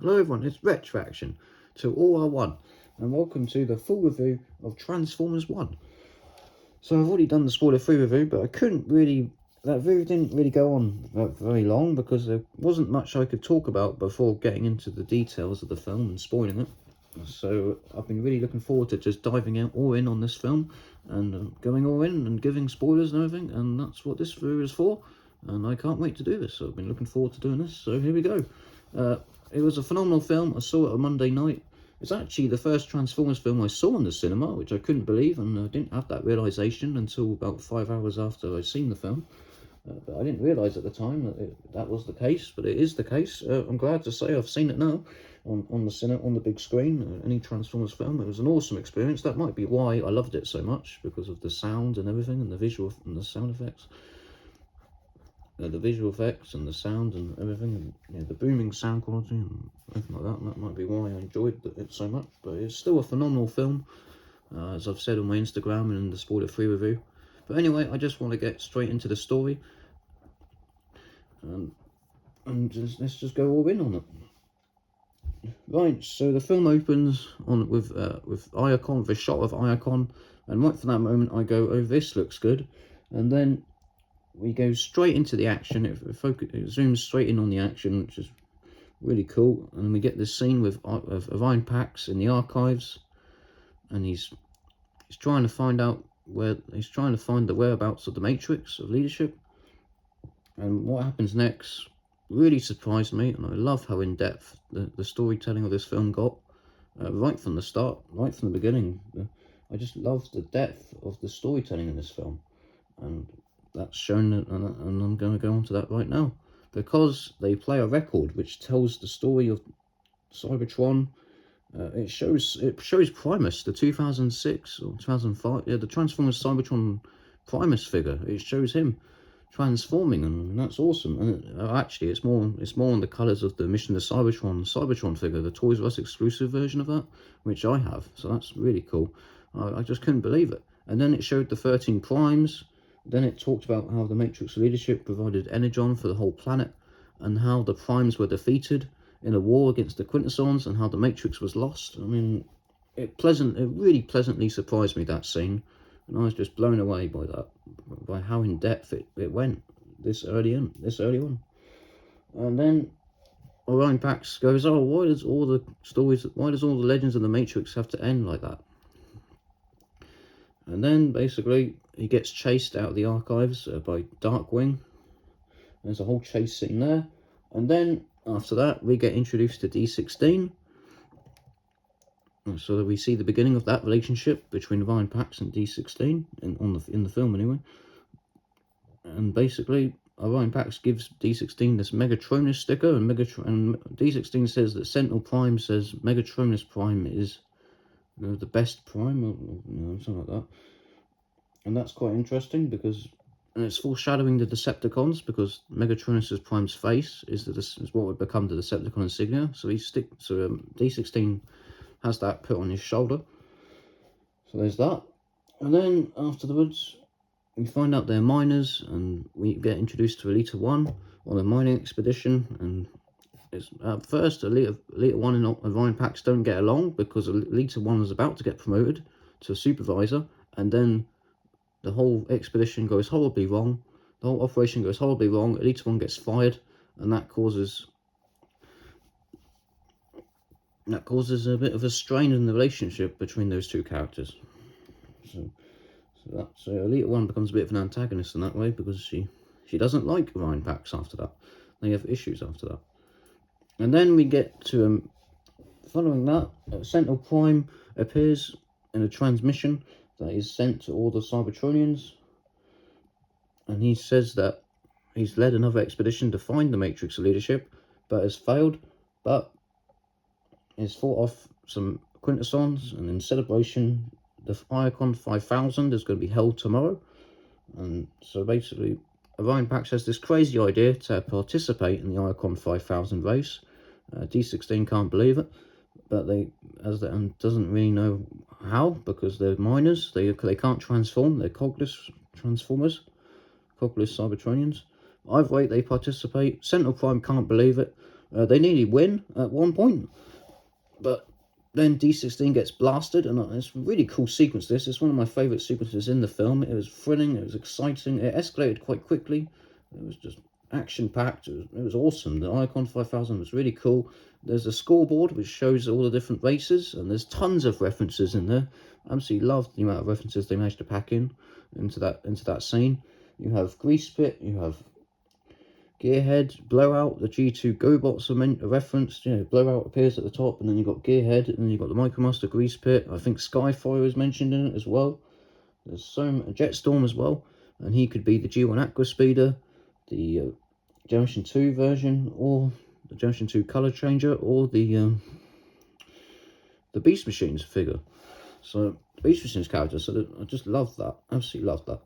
Hello everyone, it's Retroaction to All R1 and welcome to the full review of Transformers 1. So I've already done the spoiler-free review, but that review didn't really go on very long because there wasn't much I could talk about before getting into the details of the film and spoiling it. So I've been really looking forward to just diving all in on this film and going all in and giving spoilers and everything, and that's what this review is for, and I can't wait to do this. So I've been looking forward to doing this, so here we go. It was a phenomenal film. I saw it on Monday night. It's actually the first Transformers film I saw in the cinema, which I couldn't believe, and I didn't have that realisation until about 5 hours after I'd seen the film. But I didn't realise at the time that that was the case, but it is the case. I'm glad to say I've seen it now on the big screen, any Transformers film. It was an awesome experience. That might be why I loved it so much, because of the sound and everything, and the visual and the sound effects. The visual effects and the sound and everything, and the booming sound quality and everything like that. And that might be why I enjoyed it so much. But it's still a phenomenal film, as I've said on my Instagram and in the spoiler-free review. But anyway, I just want to get straight into the story, and let's just go all in on it. Right, so the film opens on with Iacon, with a shot of Iacon, and right from that moment I go, oh, this looks good, and then we go straight into the action. It zooms straight in on the action, which is really cool. And we get this scene with Orion Pax in the archives, and he's trying to find out the whereabouts of the Matrix of leadership. And what happens next really surprised me, and I love how in depth the storytelling of this film got right from the start, right from the beginning. I just love the depth of the storytelling in this film, and that's shown, and I'm going to go on to that right now, because they play a record which tells the story of Cybertron. It shows Primus, the 2006 or 2005, the Transformers Cybertron Primus figure. It shows him transforming, and that's awesome. And actually, it's more on the colours of the Mission to Cybertron figure, the Toys R Us exclusive version of that, which I have. So that's really cool. I just couldn't believe it. And then it showed the 13 Primes. Then it talked about how the Matrix leadership provided energon for the whole planet, and how the Primes were defeated in a war against the Quintessons, and how the Matrix was lost. I mean, it really pleasantly surprised me, that scene, and I was just blown away by that, by how in depth it went this early on. And then Orion Pax goes, oh, why does all the legends of the Matrix have to end like that? And then basically he gets chased out of the archives by Darkwing. There's a whole chase scene there. And then after that we get introduced to D16. So that we see the beginning of that relationship between Orion Pax and D16 in the film anyway. And basically Orion Pax gives D16 this Megatronus sticker, and D16 says that Sentinel Prime says Megatronus Prime is the best Prime, or something like that. And that's quite interesting, because it's foreshadowing the Decepticons, because Megatronus Prime's face is what would become the Decepticon insignia. So D16 has that put on his shoulder. So there's that. And then afterwards we find out they're miners, and we get introduced to Elita 1 on a mining expedition. And it's, at first, Elita 1 and Orion Pax don't get along, because Elita 1 is about to get promoted to a supervisor, and then the whole expedition goes horribly wrong. The whole operation goes horribly wrong. Elita 1 gets fired, and that causes a bit of a strain in the relationship between those two characters. So Elita 1 becomes a bit of an antagonist in that way, because she doesn't like Orion Pax after that. They have issues after that. And then we get to, following that, Sentinel Prime appears in a transmission that is sent to all the Cybertronians. And he says that he's led another expedition to find the Matrix leadership, but has failed, but has fought off some Quintessons, and in celebration, the Iacon 5000 is going to be held tomorrow. And so basically, Orion Pax has this crazy idea to participate in the Iacon 5000 race. D16 can't believe it, but and doesn't really know how, because they're miners. They can't transform. They're cogless Transformers, cogless Cybertronians. Either way, they participate. Sentinel Prime can't believe it, They nearly win at one point, but then D16 gets blasted, and it's a really cool sequence. This is one of my favourite sequences in the film. It was thrilling, it was exciting, it escalated quite quickly, it was just action-packed, it was awesome. The Icon 5000 was really cool. There's a scoreboard which shows all the different races, and there's tons of references in there. I absolutely loved the amount of references they managed to pack into that scene. You have Grease Pit, you have Gearhead, Blowout, the G2 GoBots are referenced. You know, Blowout appears at the top, and then you've got Gearhead, and then you've got the Micromaster Grease Pit. I think Skyfire is mentioned in it as well. There's Jetstorm as well, and he could be the G1 Aqua Speeder, the Generation 2 version, or the Generation 2 Color Changer, or the Beast Machines figure. So, Beast Machines character, so I just love that, absolutely love that.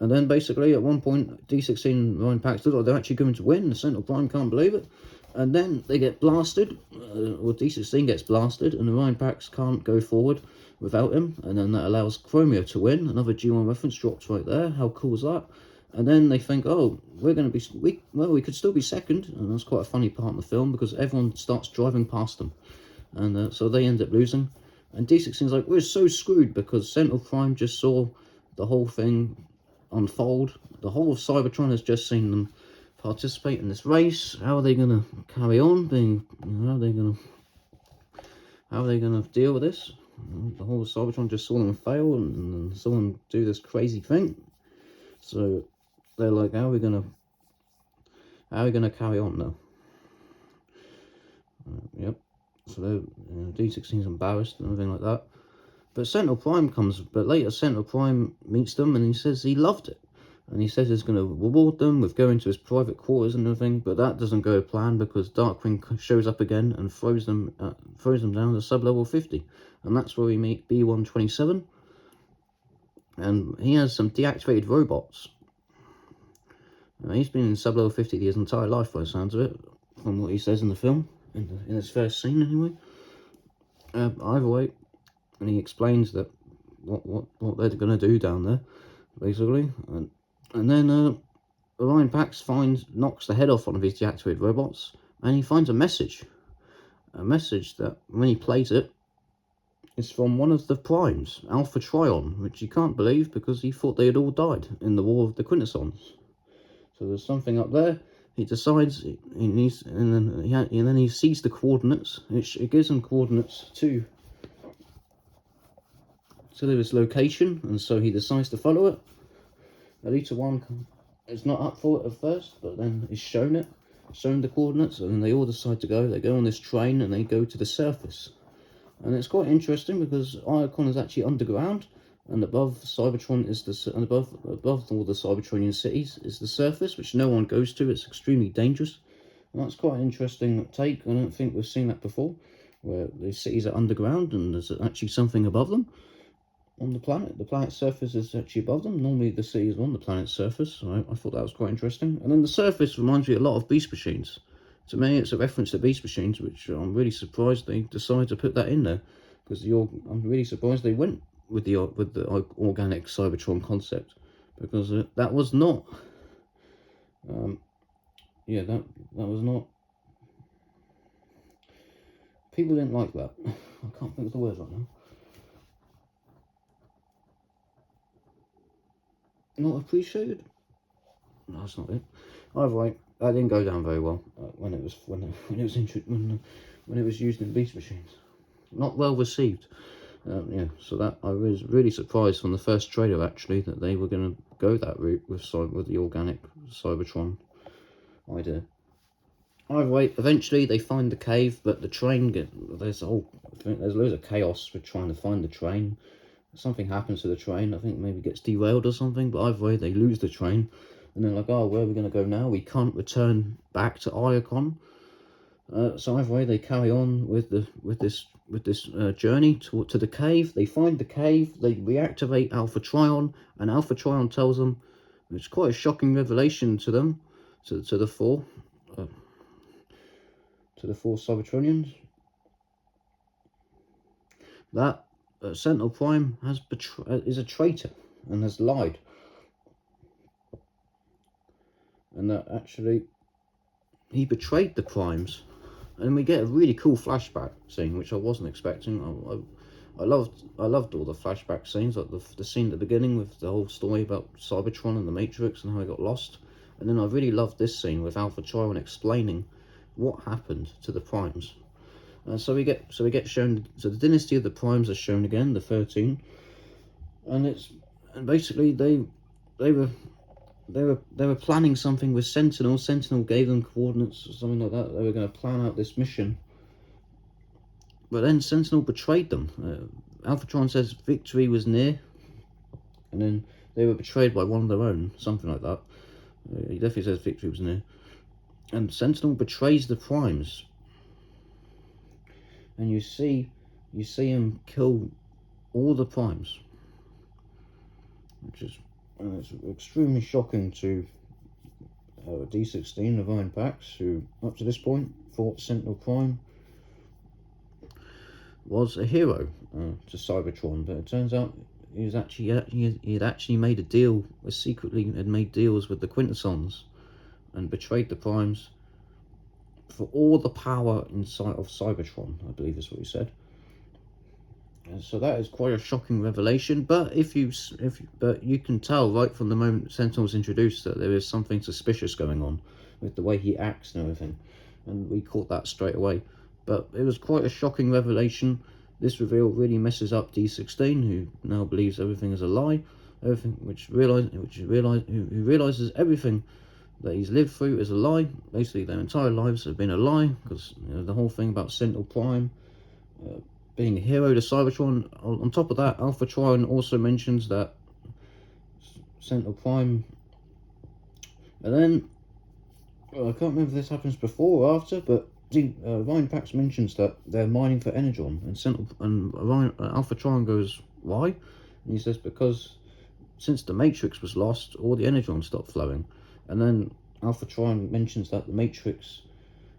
And then basically at one point, D16 Orion Pax look like they're actually going to win. The Sentinel Prime can't believe it. And then they get blasted, or D16 gets blasted, and the Orion Pax can't go forward without him. And then that allows Chromia to win. Another G1 reference drops right there. How cool is that? And then they think, oh, we're going to be, we could still be second. And that's quite a funny part in the film, because everyone starts driving past them. And so they end up losing. And D16's like, we're so screwed, because Sentinel Prime just saw the whole thing unfold. The whole of Cybertron has just seen them participate in this race. How are they going to carry on being, how are they going to deal with this? The whole of Cybertron just saw them fail and saw them do this crazy thing. So they're like, how are we going to carry on now? Yep. So D16's embarrassed and everything like that. But Sentinel Prime comes, but later Sentinel Prime meets them, and he says he loved it. And he says he's going to reward them with going to his private quarters and everything, but that doesn't go to plan, because Darkwing shows up again and throws them down to sub-level 50. And that's where we meet B127. And he has some deactivated robots. He's been in sub-level 50 his entire life, by the sounds of it, from what he says in the film, in his first scene anyway. Either way, and he explains that what they're going to do down there, basically, and then Orion Pax knocks the head off one of his deactivated robots, and he finds a message that when he plays it, it's from one of the primes, Alpha Trion, which he can't believe, because he thought they had all died in the War of the Quintessons. So there's something up there. He decides he needs, and then he sees the coordinates. It gives him coordinates to his location, and so he decides to follow it. Elita 1 is not up for it at first, but then is shown the coordinates, and then they all decide to go. They go on this train, and they go to the surface. And it's quite interesting, because Iacon is actually underground, and above Cybertron is above all the Cybertronian cities is the surface, which no one goes to. It's extremely dangerous, and that's quite an interesting take. I don't think we've seen that before, where the cities are underground and there's actually something above them. On the planet. The planet's surface is actually above them. Normally the city is on the planet's surface, so I thought that was quite interesting. And then the surface reminds me a lot of Beast Machines. To me, it's a reference to Beast Machines, which I'm really surprised they decided to put that in there, because I'm really surprised they went with the organic Cybertron concept, because that was not, that was not. People didn't like that. I can't think of the words right now. Not appreciated? No, that's not it. Either way, that didn't go down very well when it was used in Beast Machines. Not well received. So that I was really surprised from the first trailer, actually, that they were going to go that route with the organic Cybertron idea. Either way, eventually they find the cave, but the train there's loads of chaos with trying to find the train. Something happens to the train. I think maybe gets derailed or something, but either way they lose the train, and they're like, oh, where are we going to go now? We can't return back to Iacon. So either way they carry on with this journey to the cave. They find the cave, they reactivate Alpha Trion, and Alpha Trion tells them, it's quite a shocking revelation to them, to the four Cybertronians, that Sentinel Prime is a traitor and has lied, and that actually he betrayed the Primes and we get a really cool flashback scene, which I wasn't expecting. I loved all the flashback scenes, like the scene at the beginning with the whole story about Cybertron and the Matrix and how he got lost. And then I really loved this scene with Alpha Trion explaining what happened to the Primes. And so we get shown. So the dynasty of the Primes is shown again, the 13, and basically they were planning something with Sentinel. Sentinel gave them coordinates or something like that. They were going to plan out this mission. But then Sentinel betrayed them. Alphatron says victory was near, and then they were betrayed by one of their own, something like that. He definitely says victory was near. And Sentinel betrays the Primes. And you see him kill all the Primes. Which is it's extremely shocking to D16 Orion Pax, who up to this point thought Sentinel Prime was a hero to Cybertron, but it turns out he had actually made a deal, secretly had made deals with the Quintessons and betrayed the Primes for all the power inside of Cybertron, I believe is what he said. And so that is quite a shocking revelation, but but you can tell right from the moment Sentinel's introduced that there is something suspicious going on with the way he acts and everything, and we caught that straight away. But it was quite a shocking revelation. This reveal really messes up D16, who now believes everything is a lie, who realizes everything that he's lived through is a lie. Basically, their entire lives have been a lie, because the whole thing about Sentinel Prime being a hero to Cybertron. On top of that, Alpha Trion also mentions that Sentinel Prime, and then I can't remember if this happens before or after, but Orion Pax mentions that they're mining for Energon, and Alpha Trion goes, why? And he says, because since the Matrix was lost, all the Energon stopped flowing. And then Alpha Trion mentions that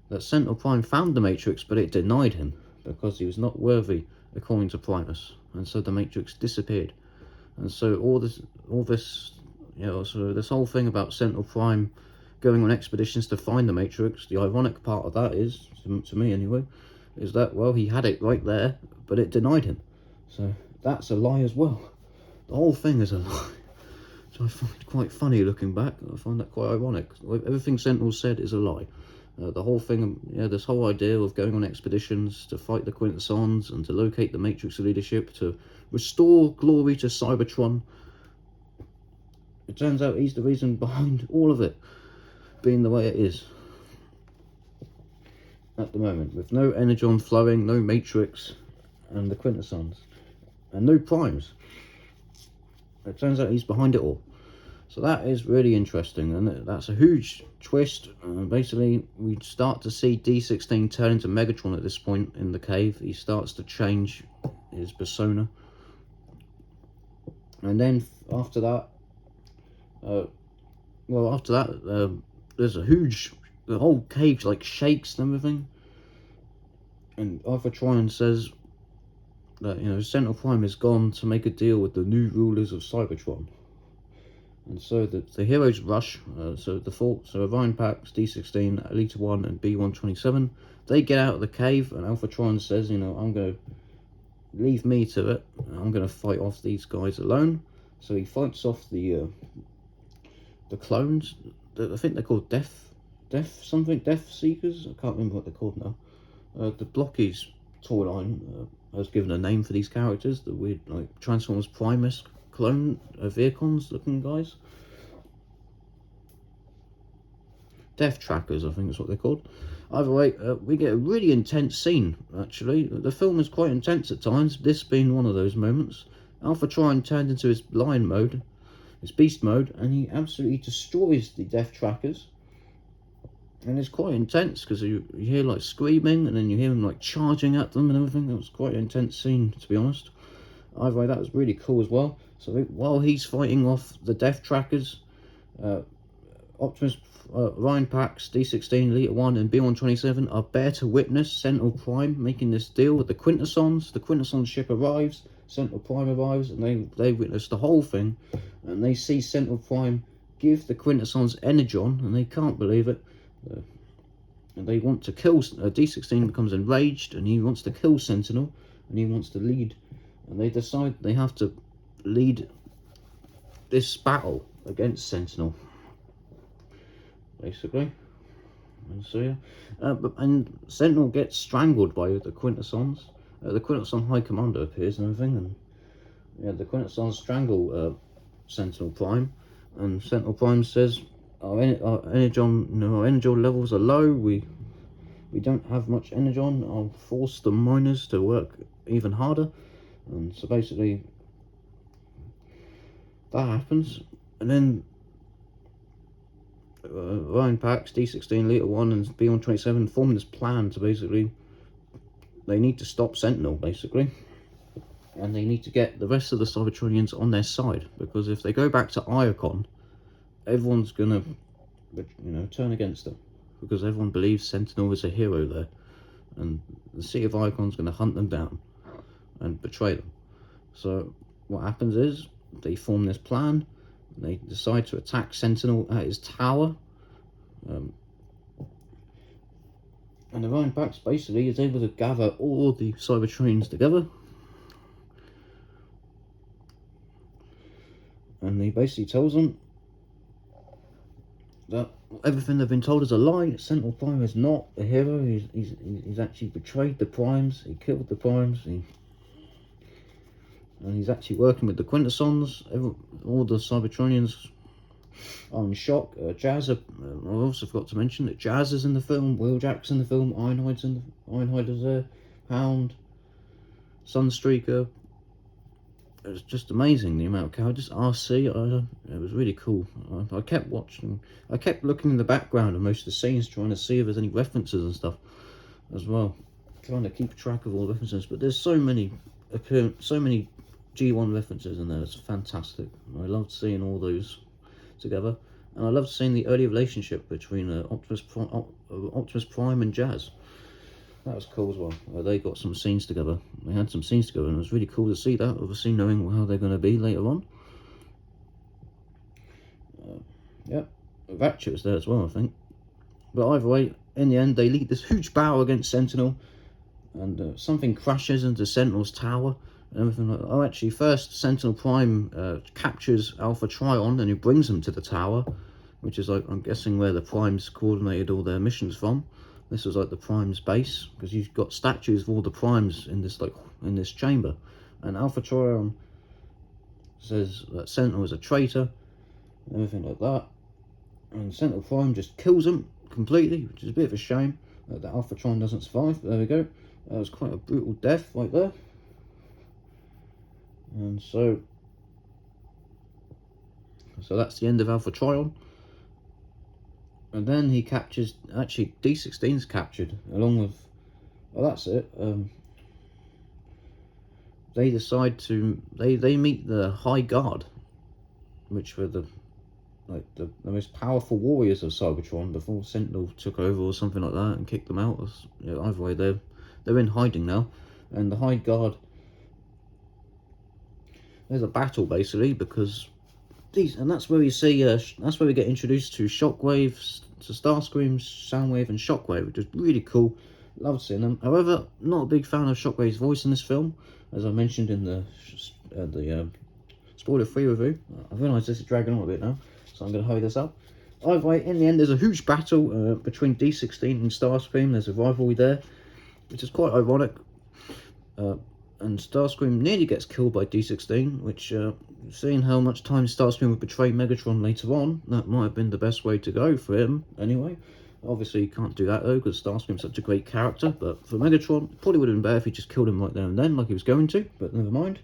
that Sentinel Prime found the Matrix, but it denied him because he was not worthy according to Primus, and so the Matrix disappeared. And so all this, so this whole thing about Sentinel Prime going on expeditions to find the Matrix, the ironic part of that is, to me anyway, is that, well, he had it right there, but it denied him. So that's a lie as well. The whole thing is a lie. So I find quite funny looking back. I find that quite ironic. Everything Sentinel said is a lie. The whole thing, this whole idea of going on expeditions to fight the Quintessons and to locate the Matrix leadership, to restore glory to Cybertron. It turns out he's the reason behind all of it being the way it is at the moment, with no Energon flowing, no Matrix, and the Quintessons, and no Primes. It turns out he's behind it all. So that is really interesting, and that's a huge twist. Basically, we start to see D16 turn into Megatron at this point in the cave. He starts to change his persona. And then after that, there's a huge, the whole cave like shakes and everything. And Alpha Trion says that, Sentinel Prime is gone to make a deal with the new rulers of Cybertron. And so the heroes rush, so Orion Pax, D16, Elita 1 and B127, they get out of the cave, and Alpha Trion says, I'm going to leave me to it, I'm going to fight off these guys alone. So he fights off the clones, I think they're called Death Seekers, I can't remember what they're called now. The Blockies toy line has given a name for these characters, the weird, like, Transformers Primus clone Vehicons looking guys. Death Trackers, I think is what they're called. Either way, we get a really intense scene, actually. The film is quite intense at times, this being one of those moments. Alpha Trion turned into his lion mode, his beast mode, and he absolutely destroys the Death Trackers. And it's quite intense, because you hear like screaming, and then you hear him like charging at them and everything. It was quite an intense scene, to be honest. Either way, that was really cool as well. So while he's fighting off the Death Trackers, Optimus, Orion Pax, D16, Elita 1 and B127 are there to witness Sentinel Prime making this deal with the Quintessons. The Quintesson ship arrives, Sentinel Prime arrives, and they witness the whole thing. And they see Sentinel Prime give the Quintessons Energon, and they can't believe it. and they want to kill, D16 becomes enraged, and he wants to kill Sentinel, and he wants to lead, and they decide they have to lead this battle against Sentinel, basically. And so yeah, and Sentinel gets strangled by the Quintessons. The Quintesson High Commander appears and everything, and yeah, the Quintessons strangle Sentinel Prime, and Sentinel Prime says, our energon levels are low. We don't have much energon. I'll force the miners to work even harder. And so basically that happens, and then Orion Pax, D16, Lethal 1 and B127 form this plan to basically, they need to stop Sentinel basically, and they need to get the rest of the Cybertronians on their side, because if they go back to Iacon, everyone's gonna, turn against them, because everyone believes Sentinel is a hero there, and the city of Iacon's gonna hunt them down and betray them. So what happens is they form this plan. They decide to attack Sentinel at his tower, and Orion Pax basically is able to gather all the Cybertronians together, and he basically tells them that everything they've been told is a lie. Sentinel Prime is not a hero. He's actually betrayed the Primes. He killed the Primes. And he's actually working with the Quintessons. All the Cybertronians are in shock. Jazz, I also forgot to mention that Jazz is in the film, Wheeljack's in the film, Ironhide is there, Hound, Sunstreaker. It's just amazing the amount of characters. RC, it was really cool. I kept watching, I kept looking in the background of most of the scenes, trying to see if there's any references and stuff as well, trying to keep track of all the references. But there's so many G1 references in there. It's fantastic. I loved seeing all those together, and I loved seeing the early relationship between Optimus Prime and Jazz. That was cool as well. They got some scenes together. They had some scenes together, and it was really cool to see that, obviously knowing how they're going to be later on. Yeah, Ratchet was there as well, I think. But either way, in the end, they lead this huge battle against Sentinel, and something crashes into Sentinel's tower and everything like that. Oh, actually, first Sentinel Prime captures Alpha Trion, and he brings him to the tower, which is, like, I'm guessing where the Primes coordinated all their missions from. This was like the Prime's base, because you've got statues of all the Primes in this chamber, and Alpha Trion says that Sentinel is a traitor and everything like that, and Sentinel Prime just kills him completely, which is a bit of a shame that Alpha Trion doesn't survive. But there we go. That was quite a brutal death right there. And so that's the end of Alpha Trion. And then he captures, actually D16's captured along with, well, that's it. They decide to, they meet the High Guard, which were the most powerful warriors of Cybertron before Sentinel took over or something like that and kicked them out. Either way, they're in hiding now, and the High Guard, there's a battle basically, because and that's where we see, that's where we get introduced to Shockwave, to Starscream, Soundwave and Shockwave, which is really cool. Loved seeing them. However, not a big fan of Shockwave's voice in this film, as I mentioned in the spoiler-free review. I realise this is dragging on a bit now, so I'm going to hurry this up. Either way, in the end, there's a huge battle between D16 and Starscream. There's a rivalry there, which is quite ironic. And Starscream nearly gets killed by D16, which, seeing how much time Starscream would betray Megatron later on, that might have been the best way to go for him, anyway. Obviously, you can't do that, though, because Starscream's such a great character, but for Megatron, it probably would have been better if he just killed him right there and then, like he was going to, but never mind.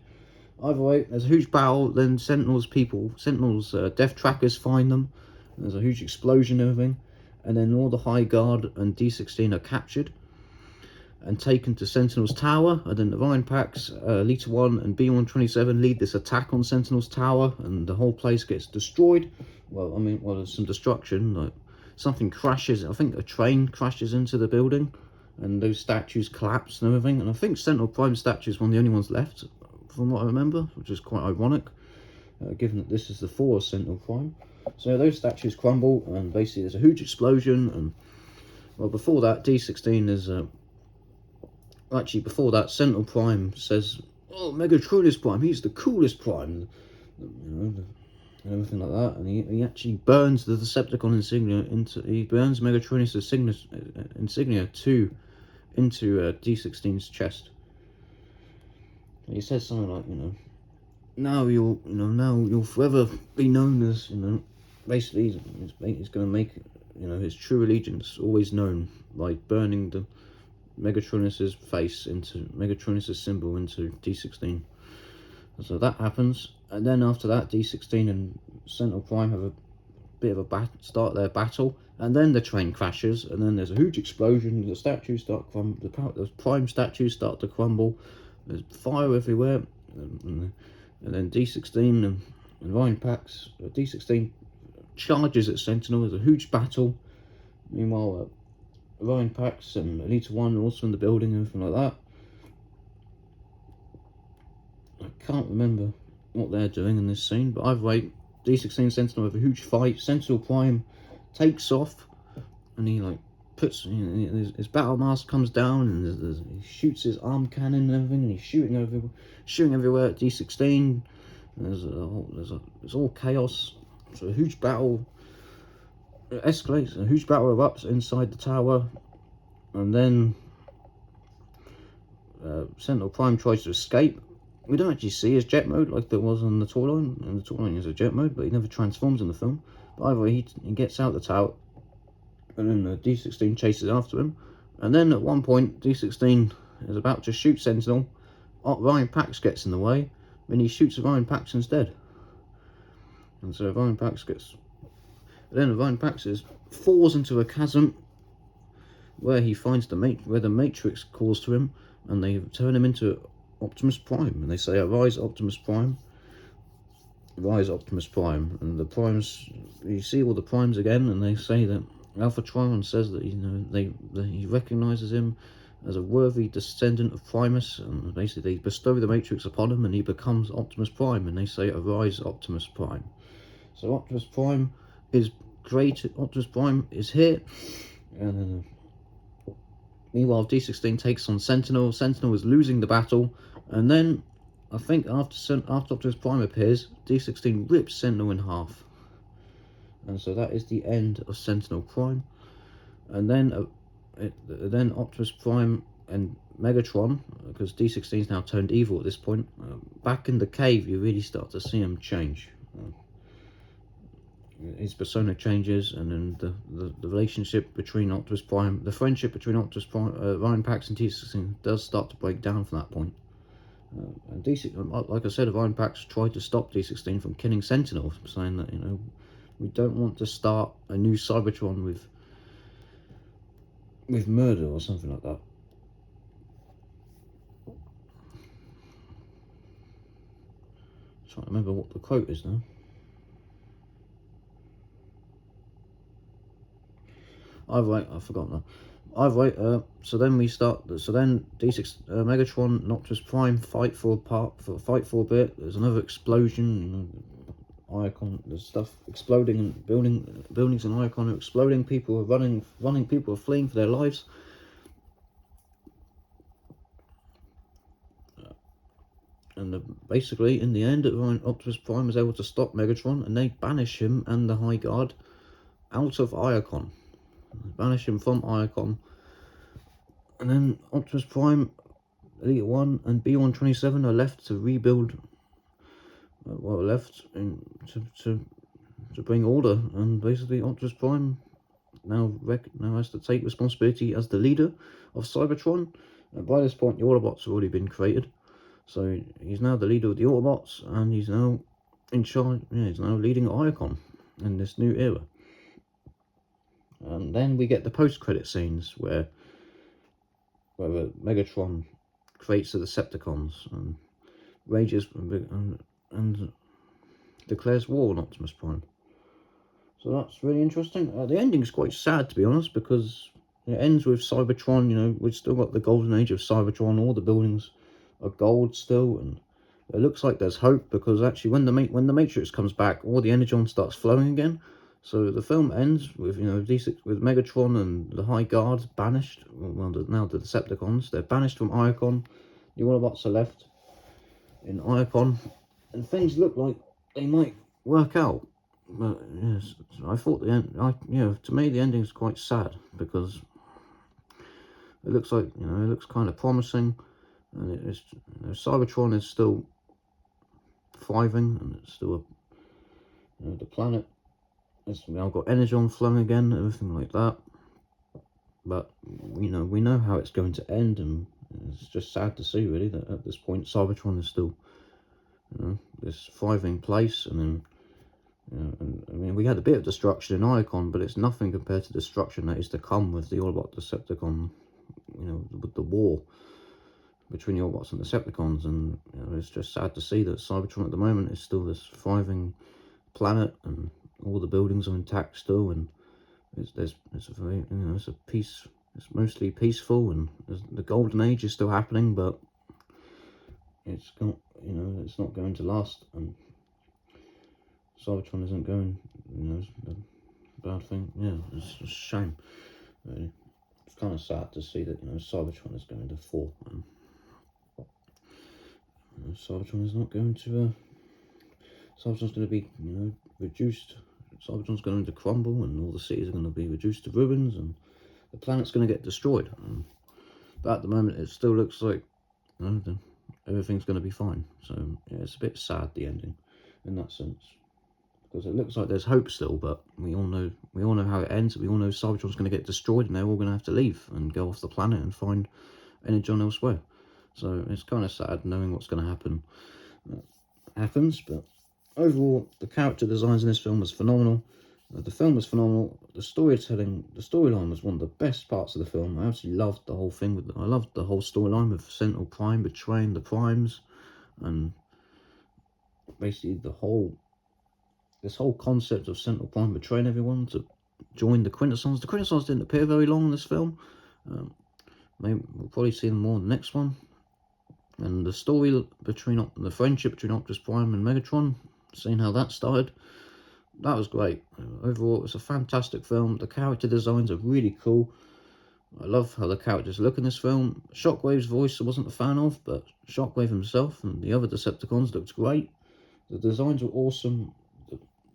Either way, there's a huge battle, then Sentinel's Death Trackers find them, and there's a huge explosion and everything, and then all the High Guard and D16 are captured and taken to Sentinel's tower, and then the Orion Pax, Lita 1 and B127 lead this attack on Sentinel's tower, and the whole place gets destroyed. Well, there's some destruction, like something crashes, I think a train crashes into the building, and those statues collapse and everything, and I think Sentinel Prime statue is one of the only ones left, from what I remember, which is quite ironic, given that this is the 4th Sentinel Prime. So those statues crumble, and basically there's a huge explosion, and Well, before that, D16 is actually before that, Sentinel Prime says, "Oh, Megatron is Prime. He's the coolest Prime," and everything like that. And he actually burns the Decepticon insignia he burns Megatron's insignia into D16's chest. And he says something like, now you'll forever be known as, basically he's going to make, his true allegiance always known by burning the Megatronus's face into Megatronus's symbol into D16. So that happens, and then after that, D16 and Sentinel Prime have a bit of a start their battle, and then the train crashes, and then there's a huge explosion. The statues start the Prime statues start to crumble. There's fire everywhere, and then D16 and Orion Pax. D16 charges at Sentinel. There's a huge battle. Meanwhile, Orion Pax and Elite 1 are also in the building and everything like that. I can't remember what they're doing in this scene, but either way, D16 and Sentinel have a huge fight. Sentinel Prime takes off, and he puts his battle mask comes down, and he shoots his arm cannon and everything, and he's shooting everywhere at D16. There's all chaos. So a huge battle escalates, a huge battle erupts inside the tower, and then Sentinel Prime tries to escape. We don't actually see his jet mode like there was on the toy line, and the toy line is a jet mode, but he never transforms in the film. But either way, he gets out the tower, and then D16 chases after him, and then at one point D16 is about to shoot Sentinel. Orion Pax gets in the way, and he shoots Orion Pax instead. And so Orion Pax falls into a chasm where he finds where the Matrix calls to him, and they turn him into Optimus Prime, and they say, "Arise, Optimus Prime! Rise, Optimus Prime!" And the Primes, you see all the Primes again, and they say that Alpha Trion says that he recognizes him as a worthy descendant of Primus, and basically they bestow the Matrix upon him, and he becomes Optimus Prime, and they say, "Arise, Optimus Prime!" So Optimus Prime is great. Optimus Prime is here, and meanwhile D16 takes on Sentinel. Sentinel is losing the battle, and then I think after Optimus Prime appears, D16 rips Sentinel in half, and so that is the end of Sentinel Prime. And then Optimus Prime and Megatron, because D16 is now turned evil at this point, back in the cave, you really start to see him change. His persona changes, and then the relationship between Optimus Prime, the friendship between Optimus Prime, Orion Pax and D16 does start to break down from that point. And D16, like I said, Orion Pax tried to stop D16 from killing Sentinel, saying that we don't want to start a new Cybertron with murder or something like that. I'm trying to remember what the quote is now. Either way, I forgot now. Either way, so then D6, Megatron and Optimus Prime fight for a bit. There's another explosion. There's stuff exploding, and buildings in Icon are exploding. People are running. People are fleeing for their lives. And basically, in the end, Optimus Prime is able to stop Megatron, and they banish him and the High Guard out of Iacon. Banish him from Iacon, and then Optimus Prime, Elite 1 and B127 are left to rebuild, to bring order, and basically Optimus Prime now has to take responsibility as the leader of Cybertron. And by this point the Autobots have already been created, so he's now the leader of the Autobots, and he's now in charge. He's now leading Iacon in this new era. And then we get the post-credit scenes where Megatron creates the Decepticons and rages and declares war on Optimus Prime. So that's really interesting. The ending is quite sad, to be honest, because it ends with Cybertron. We've still got the Golden Age of Cybertron. All the buildings are gold still, and it looks like there's hope, because actually when the Matrix comes back, all the Energon starts flowing again. So the film ends with, you know, with Megatron and the High Guard banished. Well, now the Decepticons, they're banished from Iacon. The Autobots are left in Iacon, and things look like they might work out. But yes, I thought the end. To me the ending is quite sad, because it looks like, you know, it looks kind of promising, and it's, you know, Cybertron is still thriving, and it's still the planet. It's, you know, got energy on flowing again, everything like that. But we know how it's going to end, and it's just sad to see, really, that at this point Cybertron is still, you know, this thriving place. And then, you know, and I mean, we had a bit of destruction in Iacon, but it's nothing compared to destruction that is to come with the Autobot Decepticon, you know, with the war between the Autobots and Decepticons. And, you know, it's just sad to see that Cybertron at the moment is still this thriving planet, and all the buildings are intact still, and it's a very, you know, it's a peace. It's mostly peaceful, and the Golden Age is still happening, but it's got, you know, it's not going to last, and Cybertron isn't going, you know, it's a bad thing. Yeah, it's a shame, really. It's kind of sad to see that, you know, Cybertron is going to fall, and, you know, Cybertron is not going to, Cybertron's going to be, you know, reduced. Cybertron's going to crumble, and all the cities are going to be reduced to ruins, and the planet's going to get destroyed. But at the moment, it still looks like, you know, everything's going to be fine. So yeah, it's a bit sad, the ending, in that sense, because it looks like there's hope still. But we all know how it ends. We all know Cybertron's going to get destroyed, and they're all going to have to leave and go off the planet and find energon elsewhere. So it's kind of sad knowing what's going to happen. Happens, but overall, the character designs in this film was phenomenal. The film was phenomenal. The storyline was one of the best parts of the film. I absolutely loved the whole thing. I loved the whole storyline with Sentinel Prime betraying the Primes, and basically this whole concept of Sentinel Prime betraying everyone to join the Quintessons. The Quintessons didn't appear very long in this film. Maybe we'll probably see them more in the next one. And the story between the friendship between Optimus Prime and Megatron, seeing how that started, that was great. Overall, it was a fantastic film. The character designs are really cool. I love how the characters look in this film. Shockwave's voice I wasn't a fan of, but Shockwave himself and the other Decepticons looked great. The designs were awesome.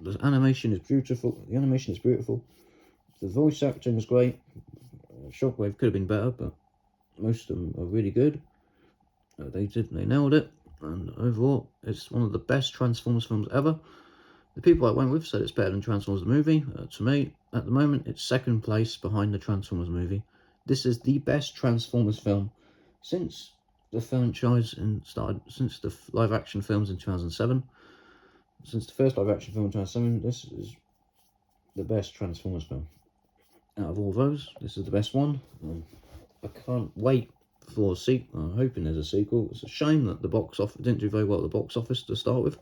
The animation is beautiful. The voice acting was great. Shockwave could have been better, but most of them are really good. They nailed it. And overall, it's one of the best Transformers films ever. The people I went with said it's better than Transformers the movie. To me, at the moment, it's second place behind the Transformers movie. This is the best Transformers film since the franchise started, since the live-action films in 2007. Since the first live-action film in 2007, this is the best Transformers film. Out of all those, this is the best one. I can't wait for a sequel. I'm hoping there's a sequel. It's a shame that the box office didn't do very well at the box office to start with.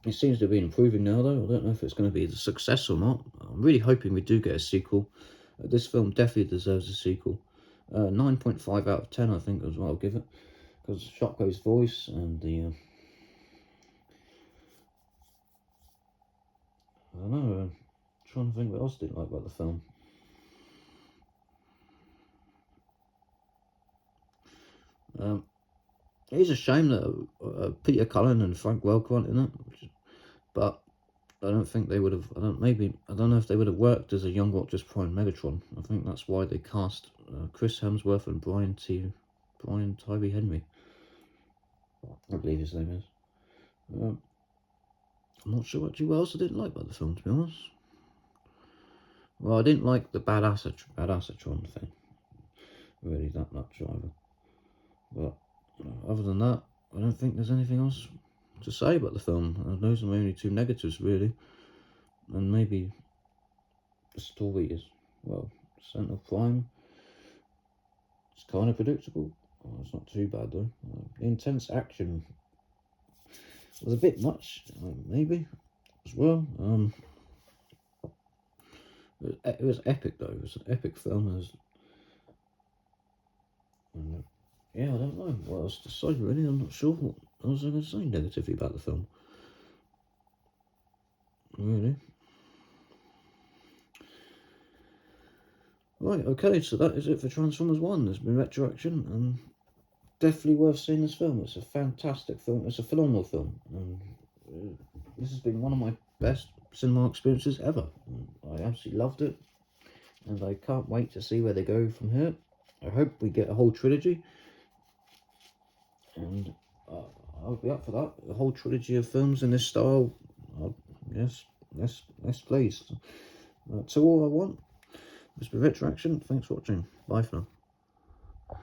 It seems to be improving now, though. I don't know if it's going to be a success or not. I'm really hoping we do get a sequel. This film definitely deserves a sequel. 9.5 out of 10, I think, is what I'll give it. Because Shockwave's voice and the... I don't know. I'm trying to think what else I didn't like about the film. It is a shame that Peter Cullen and Frank Welker aren't in it, but I don't think they would have. I don't know if they would have worked as a young Optimus Prime Megatron. I think that's why they cast Chris Hemsworth and Brian Tyree Henry, I believe his name is. I'm not sure actually what else I didn't like about the film, to be honest. Well, I didn't like the Badassatron thing really that much either. But other than that, I don't think there's anything else to say about the film. Those are my only two negatives, really. And maybe the story is, well, Sentinel Prime, it's kind of predictable. It's not too bad, though. The intense action was a bit much, maybe, as well. It was epic, though. It was an epic film. Yeah, I don't know what else to say, really. I'm not sure what else I can say negatively about the film. Really. Right, okay, so that is it for Transformers 1. There's been retroaction, and definitely worth seeing this film. It's a fantastic film. It's a phenomenal film. And this has been one of my best cinema experiences ever. I absolutely loved it, and I can't wait to see where they go from here. I hope we get a whole trilogy, and I'll be up for that. A whole trilogy of films in this style. Yes, please. That's all I want. This has been Retroaction. Thanks for watching. Bye for now.